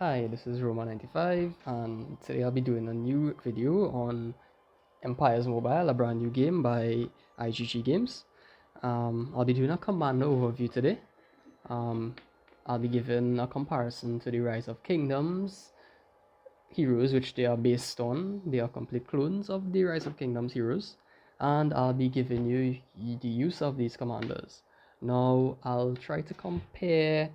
Hi, this is Roma95 and today I'll be doing a new video on Empires Mobile, a brand new game by IGG Games. I'll be doing a commander overview today. I'll be giving a comparison to the Rise of Kingdoms heroes, which they are based on. They are complete clones of the Rise of Kingdoms heroes, and I'll be giving you the use of these commanders. Now I'll try to compare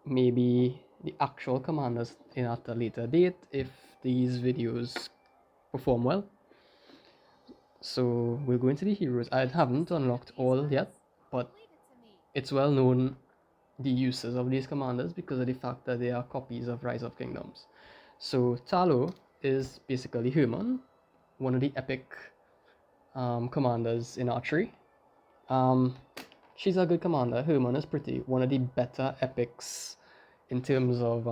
maybe the actual commanders in at a later date if these videos perform well. So we'll go into the heroes. I haven't unlocked all yet, but it's well known the uses of these commanders because of the fact that they are copies of Rise of Kingdoms. So Talo is basically Herman, one of the epic commanders in archery. She's a good commander. Herman is pretty one of the better epics in terms of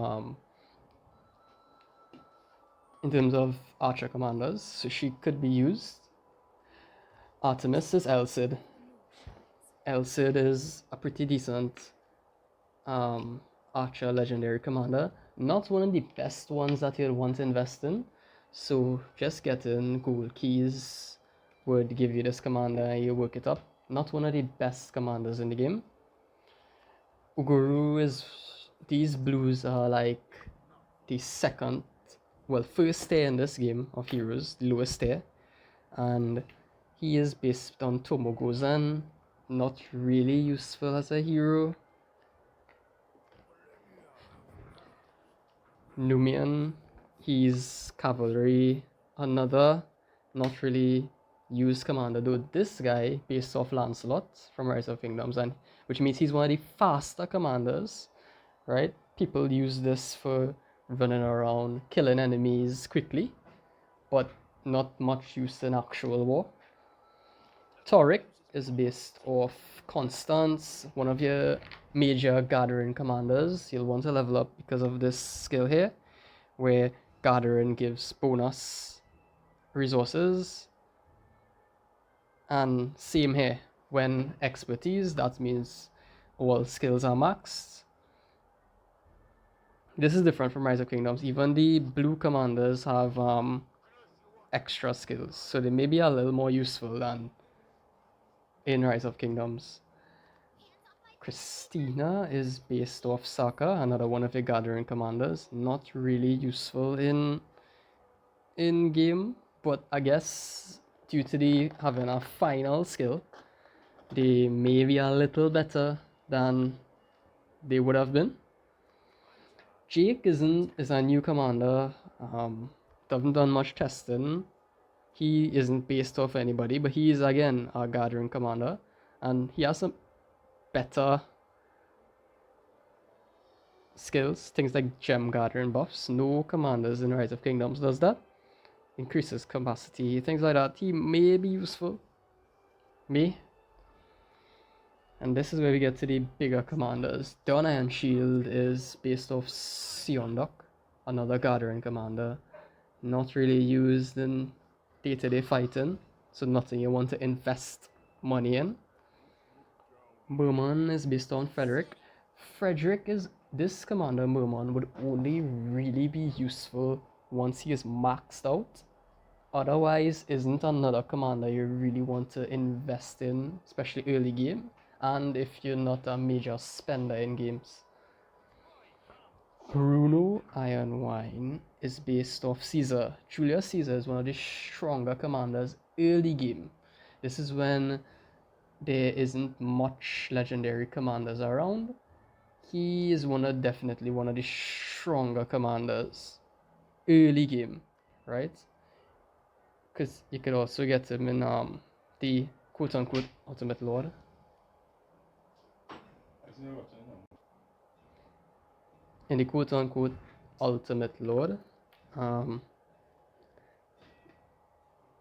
archer commanders, so she could be used. Artemis is Elcid. Elcid is a pretty decent archer legendary commander. Not one of the best ones that you'd want to invest in, so just getting gold keys would give you this commander and you work it up. Not one of the best commanders in the game. Uguru is... these blues are like the second, well, first tier in this game of heroes, the lowest tier, and he is based on Tomogozan, not really useful as a hero. Numian, he's cavalry, another not really used commander, though this guy based off Lancelot from Rise of Kingdoms, and which means he's one of the faster commanders, right? People use this for running around killing enemies quickly, but not much used in actual war. Toric is based off Constance, one of your major gathering commanders. You'll want to level up because of this skill here, where gathering gives bonus resources. And same here, when expertise, that means all skills are maxed. This is different from Rise of Kingdoms. Even the blue commanders have extra skills, so they may be a little more useful than in Rise of Kingdoms. Christina is based off Saka, another one of the gathering commanders. Not really useful in game, but I guess due to the having a final skill, they may be a little better than they would have been. Jake is a new commander. Haven't done much testing. He isn't based off anybody, but he is again a gathering commander, and he has some better skills, things like gem gathering buffs. No commanders in Rise of Kingdoms does that. Increases capacity, things like that. He may be useful. Me. And this is where we get to the bigger commanders. Dawn Iron Shield is based off Seondok, another gathering commander. Not really used in day-to-day fighting, so nothing you want to invest money in. Merman is based on Frederick. Frederick is... this commander, Merman, would only really be useful once he is maxed out. Otherwise, isn't another commander you really want to invest in, especially early game, and if you're not a major spender in games. Bruno Ironwine is based off Caesar. Julius Caesar is one of the stronger commanders early game. This is when there isn't much legendary commanders around. He is definitely one of the stronger commanders early game, right? Because you could also get him in the quote-unquote Ultimate Lord. In the quote-unquote Ultimate Lord.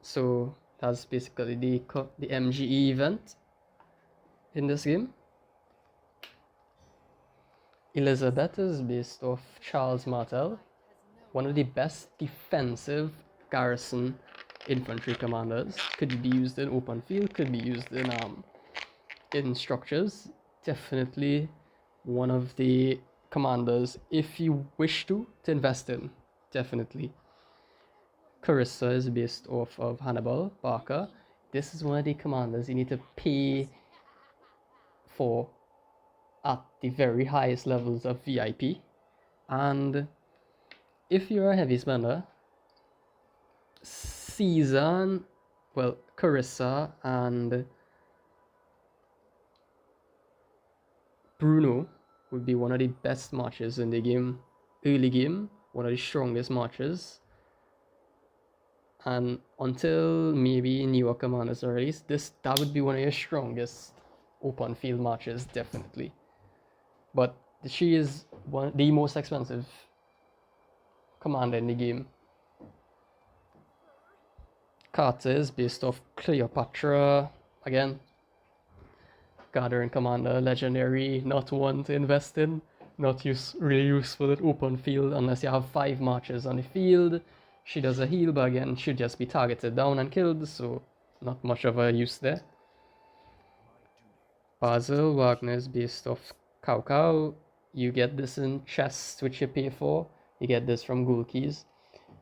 So that's basically the MGE event in this game. Elizabeth is based off Charles Martel, one of the best defensive garrison infantry commanders. Could be used in open field, could be used in structures. Definitely one of the commanders if you wish to invest in, definitely. Karissa is based off of Hannibal Barker. This is one of the commanders you need to pay for at the very highest levels of VIP. And if you're a heavy spender, Karissa and Bruno would be one of the best matches in the game. Early game, one of the strongest matches. And until maybe newer commanders are released, that would be one of your strongest open field matches, definitely. But she is the most expensive commander in the game. Carter is based off Cleopatra. Again, gathering commander, legendary, not one to invest in. Not really useful at open field unless you have 5 marchers on the field. She does a heal, but again, she'd just be targeted down and killed, so not much of a use there. Basil Wagner is based off Cow. You get this in chests, which you pay for. You get this from gold keys.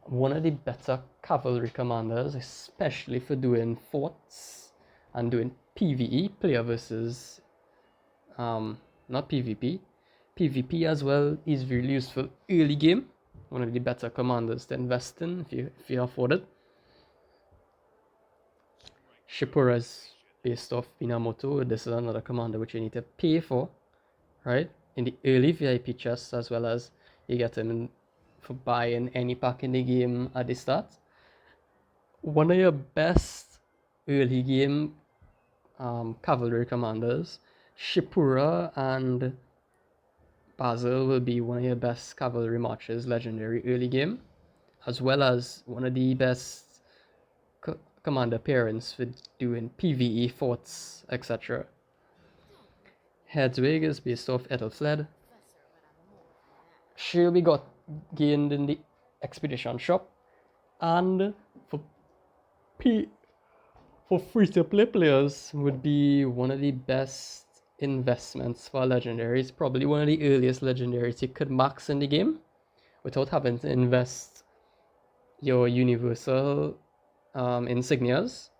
One of the better cavalry commanders, especially for doing forts and doing PvE, player versus, not PvP. PvP as well is really useful early game. One of the better commanders to invest in if you afford it. Shipura is based off Minamoto. This is another commander which you need to pay for, right? In the early VIP chests, as well as you get him for buying any pack in the game at the start. One of your best early game cavalry commanders, Shipura and Basil will be one of your best cavalry marches, legendary early game, as well as one of the best commander pairings for doing PvE, forts, etc. Hedwig is based off Ethelfled. She'll be gained in the expedition shop, and for free-to-play players would be one of the best investments for legendaries. Probably one of the earliest legendaries you could max in the game without having to invest your universal insignias,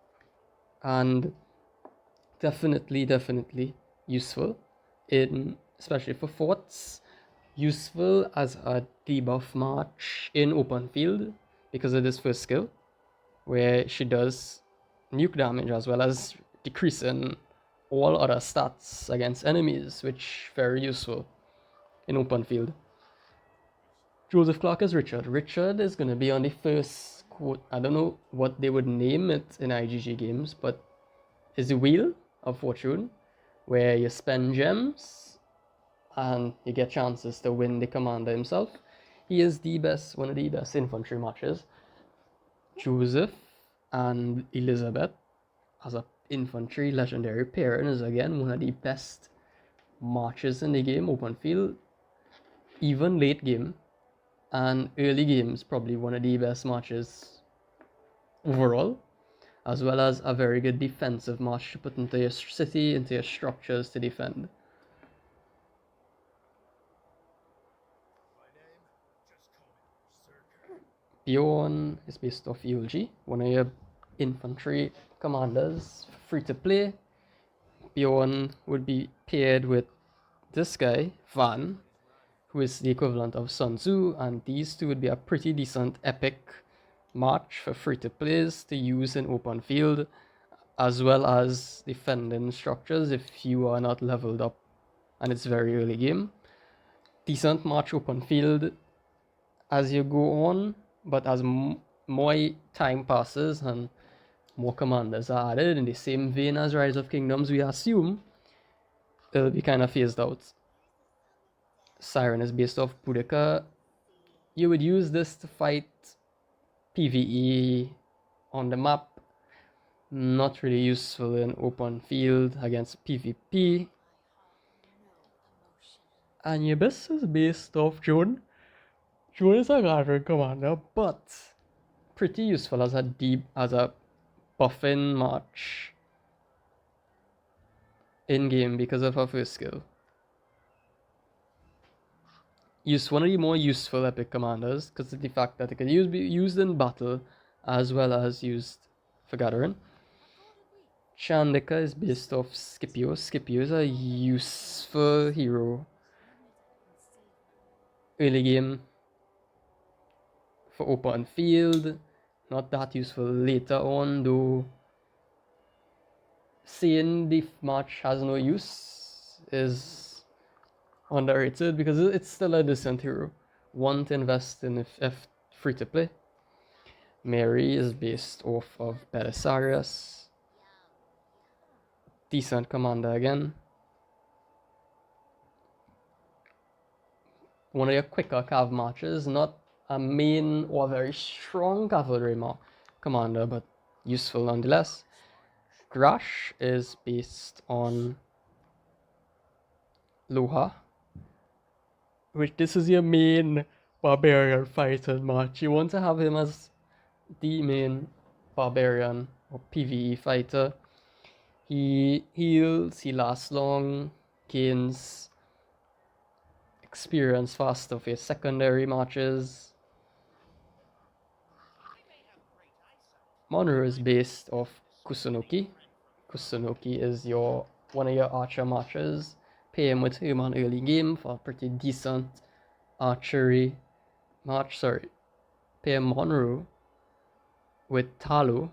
and definitely useful especially for forts. Useful as a debuff march in open field because of this first skill, where she does nuke damage as well as decreasing all other stats against enemies, which very useful in open field. Joseph Clark is Richard. Richard is going to be on the first quote. I don't know what they would name it in IGG games, but it's the Wheel of Fortune, where you spend gems and you get chances to win the commander himself. He is one of the best infantry matches. Joseph and Elizabeth as a infantry legendary pairing is again one of the best marches in the game, open field, even late game, and early games probably one of the best marches overall, as well as a very good defensive march to put into your city, into your structures to defend. Bjorn is based off ELG, one of your infantry commanders, free to play. Bjorn would be paired with this guy, Van, who is the equivalent of Sun Tzu, and these two would be a pretty decent epic march for free to plays to use in open field, as well as defending structures if you are not leveled up and it's very early game. Decent march open field as you go on, but as more time passes and more commanders are added in the same vein as Rise of Kingdoms, we assume it'll be kind of phased out. Siren is based off Boudica. You would use this to fight PvE on the map. Not really useful in open field against PvP. Anubis is based off Joan. Joan is a gathering commander, but pretty useful as a buffing march in game because of her first skill. one of the more useful epic commanders because of the fact that it can be used in battle as well as used for gathering. Chandika is based off Scipio. Scipio is a useful hero early game for open field. Not that useful later on, though. Saying the match has no use is underrated because it's still a decent hero. One to invest in if free to play. Mary is based off of Belisarius. Decent commander again. One of your quicker cav matches, not a main or very strong cavalry commander, but useful nonetheless. Grash is based on Loha, which this is your main barbarian fighter match. You want to have him as the main barbarian or PvE fighter. He heals, he lasts long, gains experience faster for your secondary matches. Monroe is based off Kusunoki. Kusunoki is one of your archer matches. Pay him with him on early game for a pretty decent archery match. Pay him Monroe with Talo,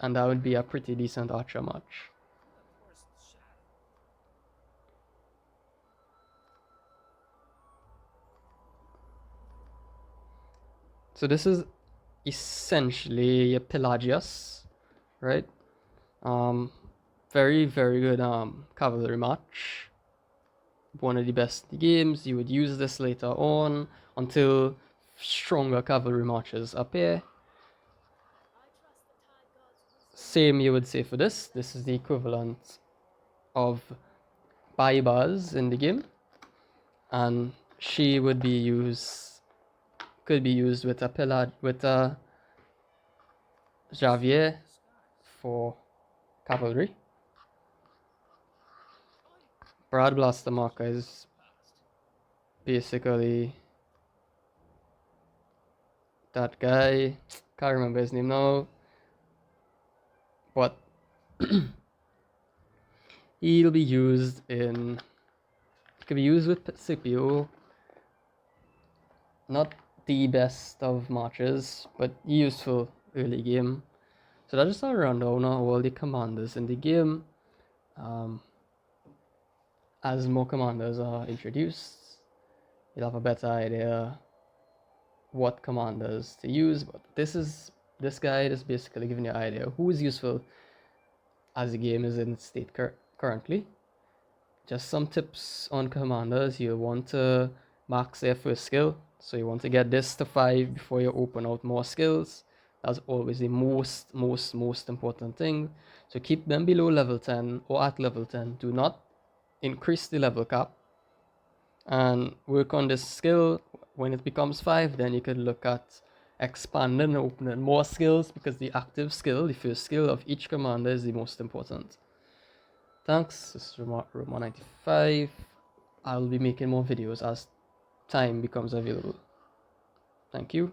and that would be a pretty decent archer match. So this is essentially a Pelagius, right? Very, very good cavalry match. One of the best in the games. You would use this later on until stronger cavalry matches appear. Same you would say for this. This is the equivalent of Baibas in the game. And she would be could be used with a Javier for cavalry. Brad Blaster Marker is basically that guy. Can't remember his name now. But he'll be used in. It could be used with Scipio. Not the best of matches, but useful early game. So that's just a rundown of all the commanders in the game. As more commanders are introduced, you'll have a better idea what commanders to use. But this guide is basically giving you an idea who is useful as the game is in state currently. Just some tips on commanders. You want to max their first skill, so you want to get this to 5 before you open out more skills. That's always the most important thing. So keep them below level 10 or at level 10. Do not increase the level cap and work on this skill. When it becomes 5, then you can look at expanding and opening more skills, because the active skill, the first skill of each commander, is the most important. Thanks, this is Roma95. I'll be making more videos as time becomes available. Thank you.